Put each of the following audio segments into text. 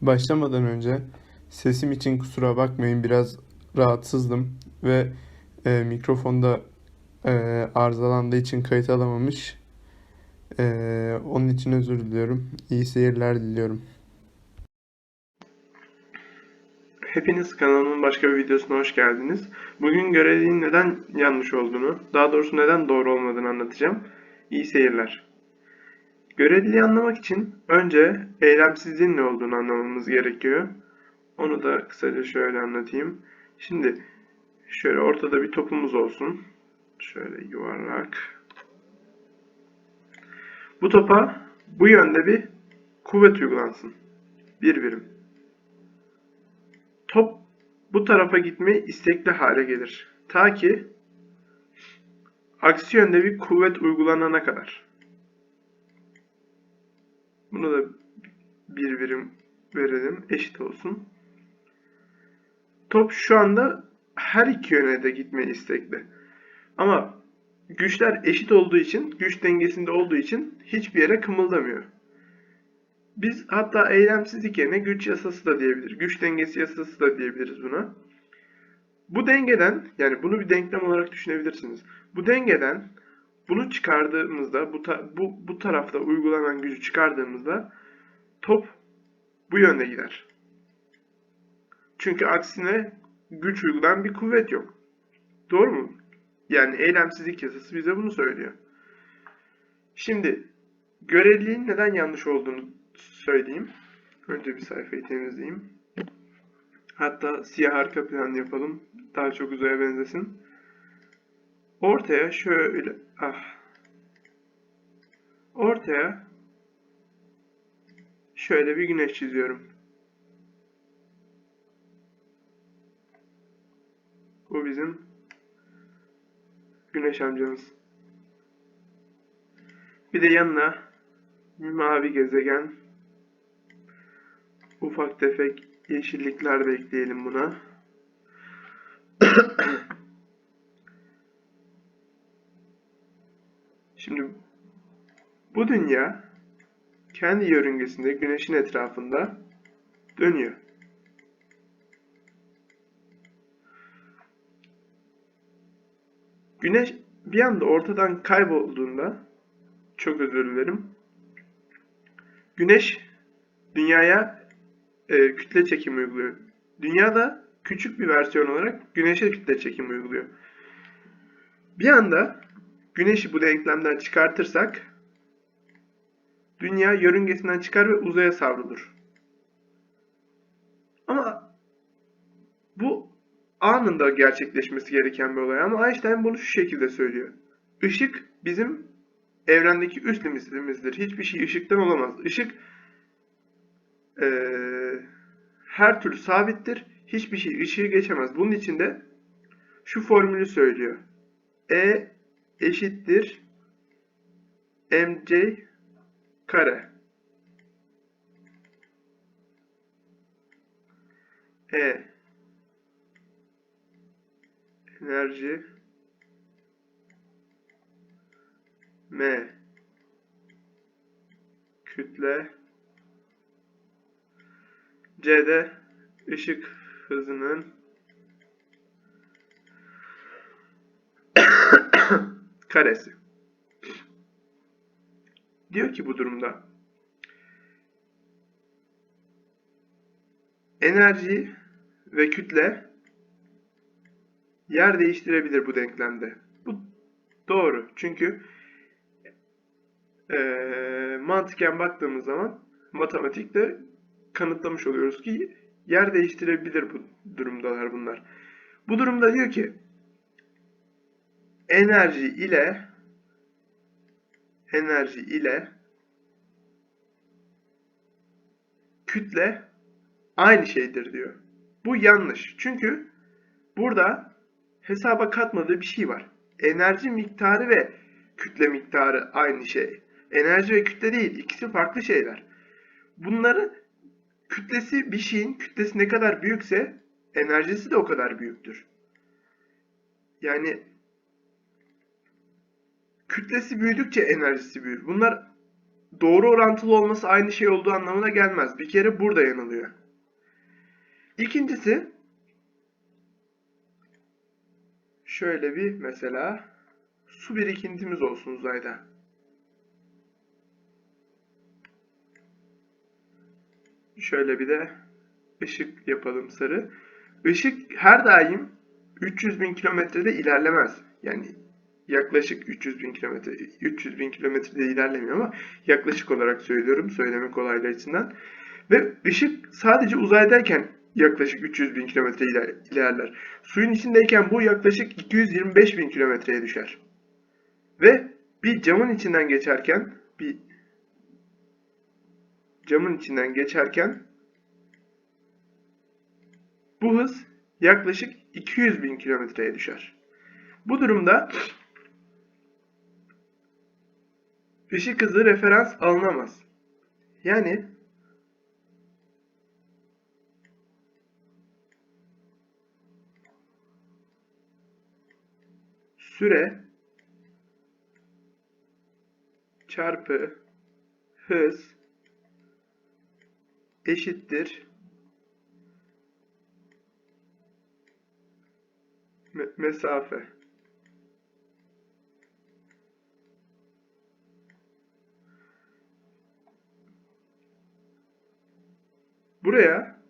Başlamadan önce sesim için kusura bakmayın, biraz rahatsızdım ve mikrofonda e, arızalandığı için kayıt alamamış. Onun için özür diliyorum. İyi seyirler diliyorum. Hepiniz kanalımın başka bir videosuna hoş geldiniz. Bugün göreliğin neden yanlış olduğunu, daha doğrusu neden doğru olmadığını anlatacağım. İyi seyirler. Göreliliği anlamak için önce eylemsizliğin ne olduğunu anlamamız gerekiyor. Onu da kısaca şöyle anlatayım. Şimdi şöyle ortada bir topumuz olsun. Şöyle yuvarlak. Bu topa bu yönde bir kuvvet uygulansın. Bir birim. Top bu tarafa gitmeyi istekli hale gelir. Ta ki aksi yönde bir kuvvet uygulanana kadar. Bunu da bir birim verelim. Eşit olsun. Top şu anda her iki yöne de gitmeye istekli. Ama güçler eşit olduğu için, güç dengesinde olduğu için hiçbir yere kımıldamıyor. Biz hatta eylemsizlik yerine güç yasası da diyebiliriz. Güç dengesi yasası da diyebiliriz buna. Bu dengeden, yani bunu bir denklem olarak düşünebilirsiniz. Bu dengeden bunu çıkardığımızda, bu tarafta uygulanan gücü çıkardığımızda top bu yönde gider. Çünkü aksine güç uygulayan bir kuvvet yok. Doğru mu? Yani eylemsizlik yasası bize bunu söylüyor. Şimdi göreliğin neden yanlış olduğunu söyleyeyim. Önce bir sayfayı temizleyeyim. Hatta siyah arka plan yapalım. Daha çok uzaya benzesin. Ortaya şöyle ortaya şöyle bir güneş çiziyorum. Bu bizim güneş amcamız. Bir de yanına bir mavi gezegen, ufak tefek yeşillikler de ekleyelim buna. Şimdi bu dünya kendi yörüngesinde güneşin etrafında dönüyor. Güneş bir anda ortadan kaybolduğunda, çok özür dilerim, Güneş dünyaya kütle çekimi uyguluyor. Dünya da küçük bir versiyon olarak Güneş'e kütle çekimi uyguluyor. Bir anda Güneş'i bu denklemden çıkartırsak Dünya yörüngesinden çıkar ve uzaya savrulur. Ama bu anında gerçekleşmesi gereken bir olay. Ama Einstein bunu şu şekilde söylüyor. Işık bizim evrendeki üst limitimizdir. Hiçbir şey ışıktan olamaz. Işık her türlü sabittir. Hiçbir şey ışığı geçemez. Bunun için de şu formülü söylüyor. E eşittir mc kare. E enerji, m kütle, c de ışık hızının karesi. Diyor ki bu durumda enerji ve kütle yer değiştirebilir bu denklemde. Bu doğru. Çünkü mantıken baktığımız zaman matematikte kanıtlamış oluyoruz ki yer değiştirebilir bu durumdalar bunlar. Bu durumda diyor ki enerji ile kütle aynı şeydir diyor. Bu yanlış. Çünkü burada hesaba katmadığı bir şey var. Enerji miktarı ve kütle miktarı aynı şey. Enerji ve kütle değil. İkisi farklı şeyler. Bunları kütlesi bir şeyin kütlesi ne kadar büyükse enerjisi de o kadar büyüktür. Yani kütlesi büyüdükçe enerjisi büyür. Bunlar doğru orantılı olması aynı şey olduğu anlamına gelmez. Bir kere burada yanılıyor. İkincisi, şöyle bir mesela su birikintimiz olsun uzayda. Şöyle bir de ışık yapalım sarı. Işık her daim 300 bin kilometrede ilerlemez. Yani yaklaşık 300 bin kilometre, 300 bin kilometrede ilerlemiyor ama yaklaşık olarak söylüyorum söylemek kolaylığı açısından. Ve ışık sadece uzaydayken yaklaşık 300 bin kilometre ilerler. Suyun içindeyken bu yaklaşık 225 bin kilometreye düşer. Ve bir camın içinden geçerken bu hız yaklaşık 200 bin kilometreye düşer. Bu durumda ışık hızı referans alınamaz. Yani süre çarpı hız eşittir mesafe. Buraya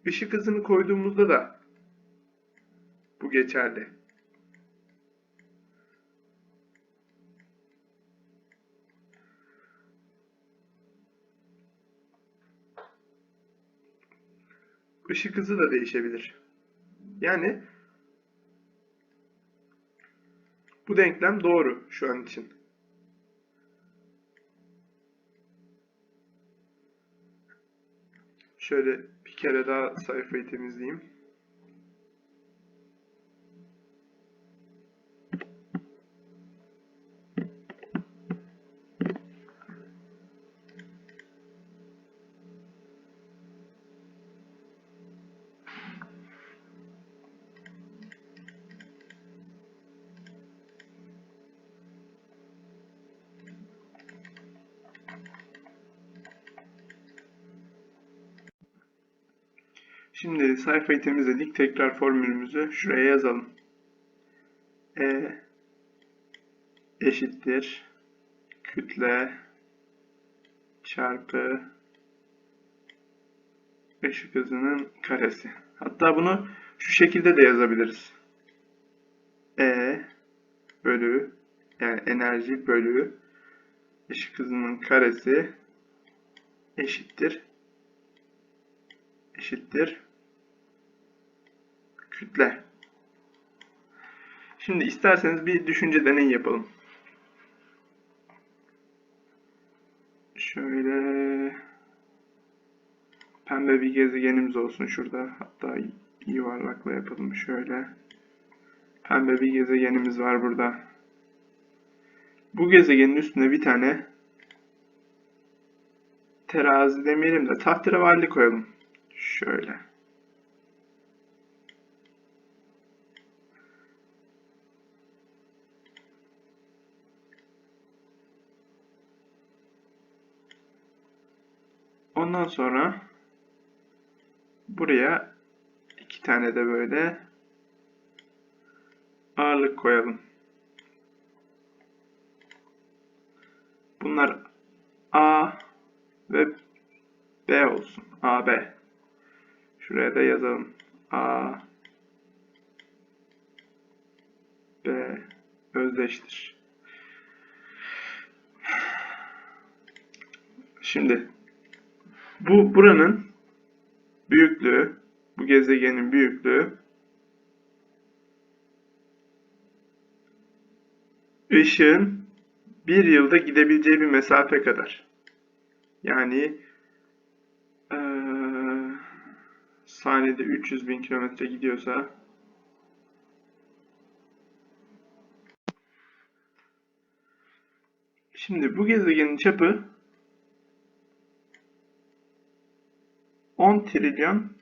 ışık hızını koyduğumuzda da bu geçerli. Işık hızı da değişebilir. Yani bu denklem doğru şu an için. Şöyle bir kere daha sayfayı temizleyeyim. Şimdi sayfayı temizledik. Tekrar formülümüzü şuraya yazalım. E eşittir kütle çarpı ışık hızının karesi. Hatta bunu şu şekilde de yazabiliriz. E bölü yani enerji bölü ışık hızının karesi eşittir kütle. Şimdi isterseniz bir düşünce deneyi yapalım. Şöyle pembe bir gezegenimiz olsun şurada. Hatta yuvarlakla yapalım şöyle. Pembe bir gezegenimiz var burada. Bu gezegenin üstüne bir tane terazi demeyelim de tahterevalli koyalım. Şöyle. Ondan sonra buraya iki tane de böyle ağırlık koyalım. Bunlar A ve B olsun. A, B. Şuraya da yazalım. A, B özdeştir. Şimdi buranın büyüklüğü, bu gezegenin büyüklüğü ışığın bir yılda gidebileceği bir mesafe kadar. Yani saniyede 300 bin kilometre gidiyorsa şimdi bu gezegenin çapı 10 trilyon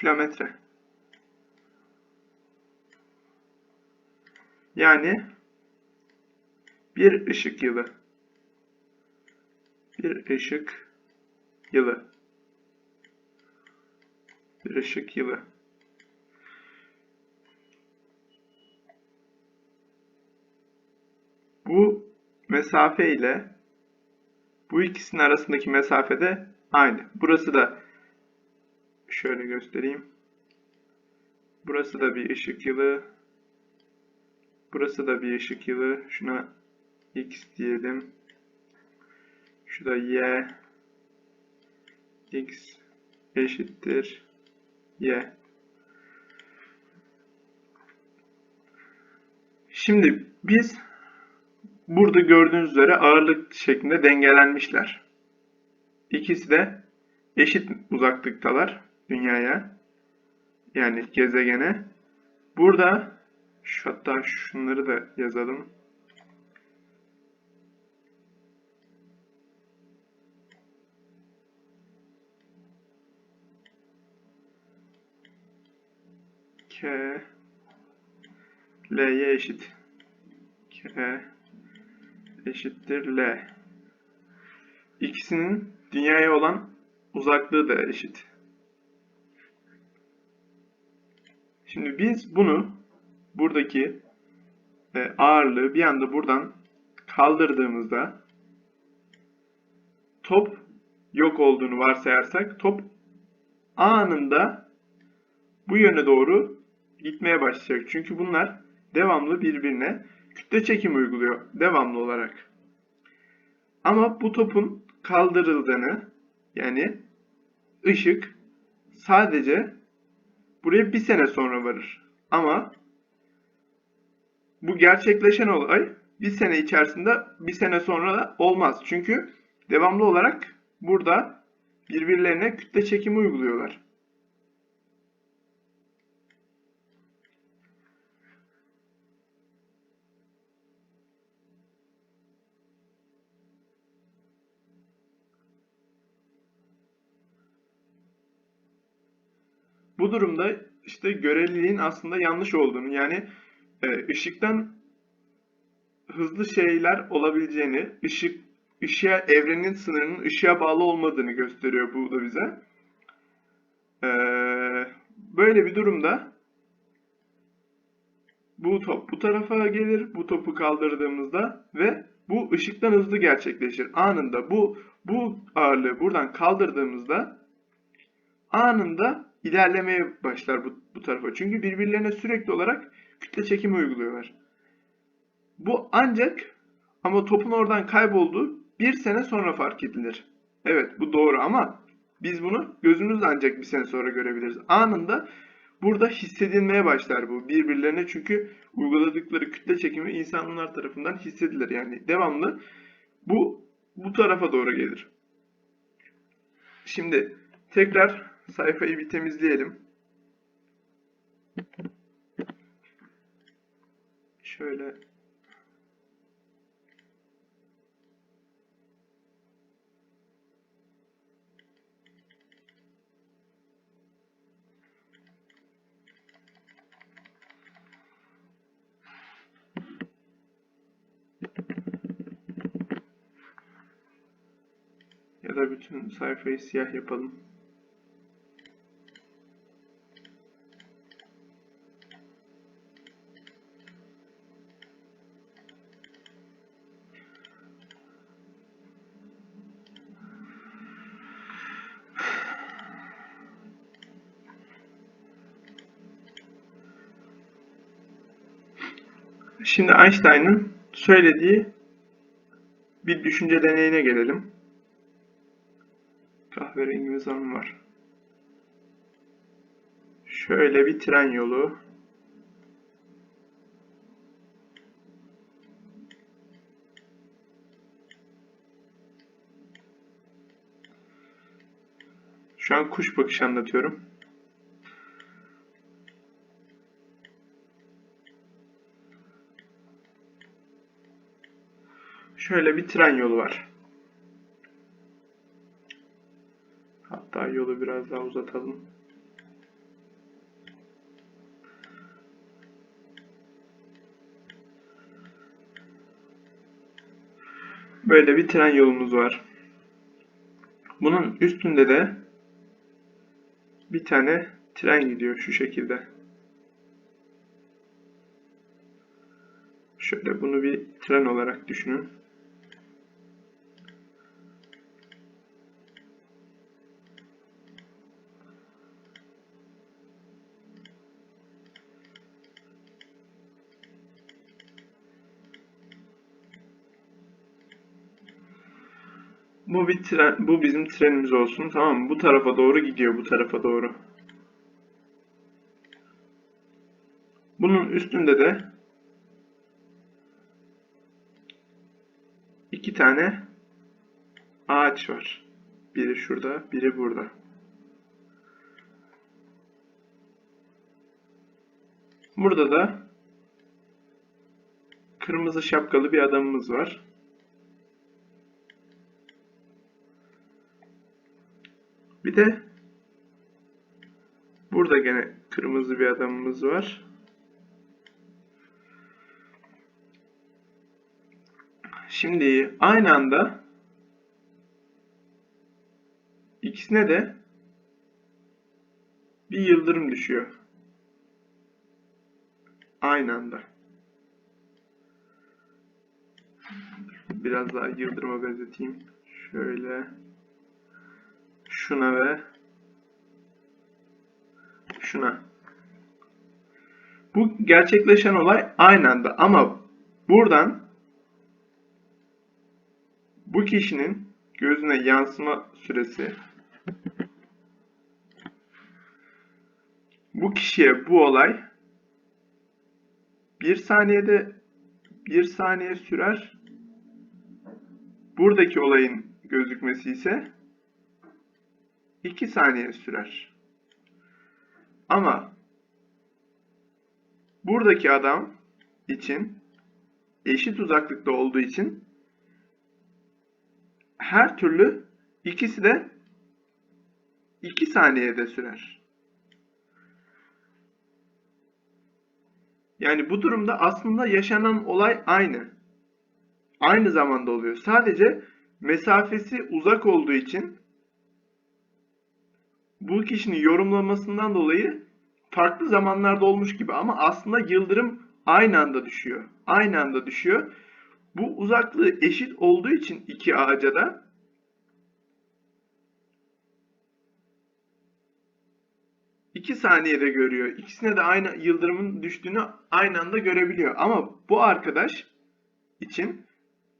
kilometre. Yani bir ışık yılı. Bir ışık yılı. Bir ışık yılı. Bu mesafe ile bu ikisinin arasındaki mesafe de aynı. Burası da şöyle göstereyim. Burası da bir ışık yılı. Burası da bir ışık yılı. Şuna x diyelim. Şu da y. X eşittir y. Şimdi biz burada gördüğünüz üzere ağırlık şeklinde dengelenmişler. İkisi de eşit uzaklıktalar dünyaya. Yani gezegene. Burada hatta şunları da yazalım. K L'ye eşit. K eşittir L. İkisinin dünyaya olan uzaklığı da eşit. Şimdi biz bunu buradaki ağırlığı bir anda buradan kaldırdığımızda top yok olduğunu varsayarsak top anında bu yöne doğru gitmeye başlayacak. Çünkü bunlar devamlı birbirine kütle çekimi uyguluyor devamlı olarak. Ama bu topun kaldırıldığını yani ışık sadece buraya bir sene sonra varır. Ama bu gerçekleşen olay bir sene içerisinde bir sene sonra da olmaz. Çünkü devamlı olarak burada birbirlerine kütle çekimi uyguluyorlar. Bu durumda işte göreliliğin aslında yanlış olduğunu yani ışıktan hızlı şeyler olabileceğini, ışığa evrenin sınırının ışığa bağlı olmadığını gösteriyor bu da bize. Böyle bir durumda bu top bu tarafa gelir, bu topu kaldırdığımızda ve bu ışıktan hızlı gerçekleşir. Anında bu ağırlığı buradan kaldırdığımızda anında ilerlemeye başlar bu tarafa. Çünkü birbirlerine sürekli olarak kütle çekimi uyguluyorlar. Bu ancak ama topun oradan kaybolduğu bir sene sonra fark edilir. Evet bu doğru ama biz bunu gözümüzle ancak bir sene sonra görebiliriz. Anında burada hissedilmeye başlar bu birbirlerine çünkü uyguladıkları kütle çekimi insanlar tarafından hissedilir. Yani devamlı bu tarafa doğru gelir. Şimdi tekrar sayfayı bir temizleyelim. Şöyle ya da bütün sayfayı siyah yapalım. Şimdi Einstein'ın söylediği bir düşünce deneyine gelelim. Kahverengimiz var. Şöyle bir tren yolu. Şu an kuş bakışı anlatıyorum. Şöyle bir tren yolu var. Hatta yolu biraz daha uzatalım. Böyle bir tren yolumuz var. Bunun üstünde de bir tane tren gidiyor şu şekilde. Şöyle bunu bir tren olarak düşünün. Bu bir tren, bu bizim trenimiz olsun, tamam mı? Bu tarafa doğru gidiyor, bu tarafa doğru. Bunun üstünde de iki tane ağaç var. Biri şurada, biri burada. Burada da kırmızı şapkalı bir adamımız var. Bir de burada gene kırmızı bir adamımız var. Şimdi aynı anda ikisine de bir yıldırım düşüyor. Aynı anda. Biraz daha yıldırıma benzeteyim. Şöyle. Şuna ve şuna. Bu gerçekleşen olay aynı anda ama buradan bu kişinin gözüne yansıma süresi bu kişiye bu olay 1 saniye sürer. Buradaki olayın gözükmesi ise 2 saniye sürer. Ama buradaki adam için eşit uzaklıkta olduğu için her türlü ikisi de 2 saniyede sürer. Yani bu durumda aslında yaşanan olay aynı. Aynı zamanda oluyor. Sadece mesafesi uzak olduğu için bu kişinin yorumlamasından dolayı farklı zamanlarda olmuş gibi ama aslında yıldırım aynı anda düşüyor. Aynı anda düşüyor. Bu uzaklığı eşit olduğu için iki ağaca da iki saniyede görüyor. İkisine de aynı yıldırımın düştüğünü aynı anda görebiliyor. Ama bu arkadaş için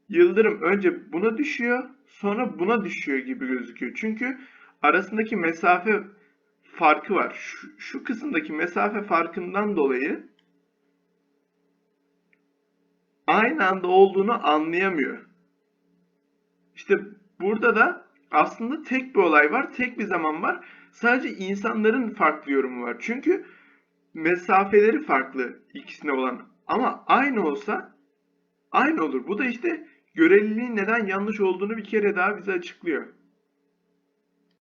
yıldırım önce buna düşüyor, sonra buna düşüyor gibi gözüküyor. Çünkü arasındaki mesafe farkı var. Şu kısımdaki mesafe farkından dolayı aynı anda olduğunu anlayamıyor. İşte burada da aslında tek bir olay var, tek bir zaman var. Sadece insanların farklı yorumu var. Çünkü mesafeleri farklı ikisine olan. Ama aynı olsa aynı olur. Bu da işte göreliliğin neden yanlış olduğunu bir kere daha bize açıklıyor.